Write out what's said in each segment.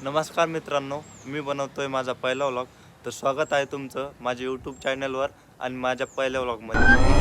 नमस्कार मित्रांनो, मी बनवतोय माझा पहिला व्लॉग. तर स्वागत आहे तुमचं माझ्या यूट्यूब चॅनलवर आणि माझ्या पहिल्या व्लॉगमध्ये.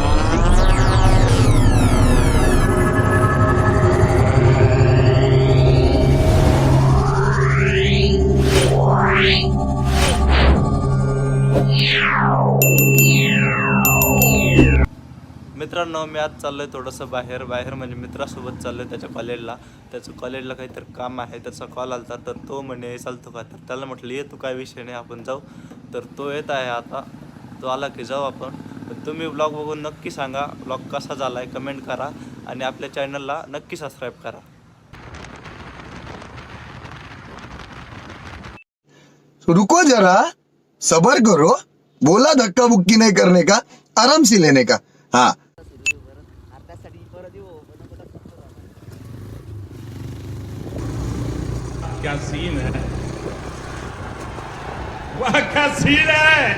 मित्रांनो, मी आज चाललोय थोडंसं बाहेर म्हणजे मित्रासोबत चाललोय त्याच्या कॉलेजला. त्याचं कॉलेजला काहीतरी काम आहे, त्याचा कॉल आला तर तो म्हणे चालतो का, तर त्याला म्हटलं ये तू, काय विषय नाही आपण जाऊ. तर तो येत आहे आता, तो आला की जाऊ आपण. पण तुम्ही ब्लॉग बघून नक्की सांगा ब्लॉग कसा झाला आहे, कमेंट करा आणि आपल्या चॅनलला नक्की सबस्क्राईब करा. रुको जरा, सबर करो. बोला धक्का बुक्की नहीं करने का, आराम से लेने का. हाँ, क्या सीन है, वाह क्या सीन है.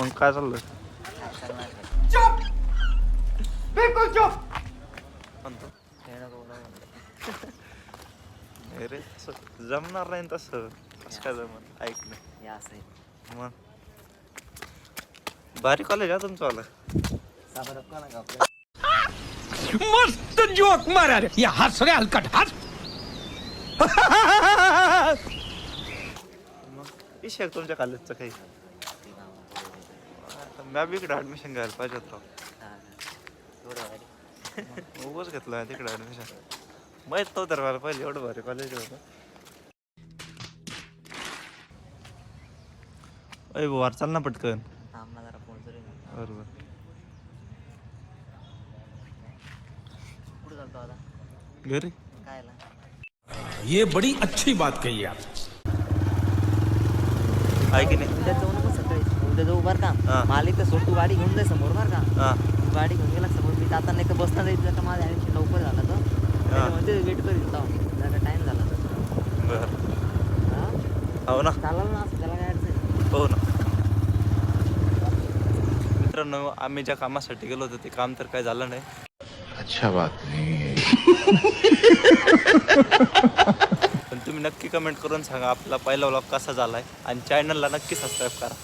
मग काय चाललंय? बिल्कुल चुप. म्हणतो नाही रे, तसं जमणार नाही तसं. कसं काय जमणार, ऐक नाही. मग भारी कॉलेज आहे तुमचं वाला. मस्त जोक मारा रे, या हस रे हलकट हस. मग विषय आहे तुमच्या कॉलेजचं काही. मी बी इकडे ॲडमिशन घ्यायला पाहिजे होतं. उगाच घेतलं तिकडे ॲडमिशन. माहीत नव्हतं मला पहिले एवढं भारी कॉलेज होतं. अय भाऊ, चाल ना पटकन. बरोबर. घरी ये बड़ी अच्छी बात कही आप. आहे की नाही? उद्या जाऊ नको सकाळी. उद्या जाऊ बरं हा. का. मला इथं सोड, तू गाडी घेऊन जाय समोर बरं का. हां तू गाडी घेऊन गेला समोर, मी जाताना नाही तर बसणार जायचं का, माझ्या ॲडमिशन लवकर झालं तर म्हणजे वेट करीत होता जरा टाईम झाला तर. बरं. हा हो ना, चालेल ना, असं त्याला काय अडचण नाही. हो ना. मित्रांनो, आम्ही ज्या कामासाठी गेलो होतो ते काम तर काय झालं नाही. अच्छा बात नहीं है. पण तुम्ही नक्की कमेंट करून सांगा आपला पहिला व्लॉग कसा झाला आहे आणि चॅनलला नक्की सबस्क्राईब करा.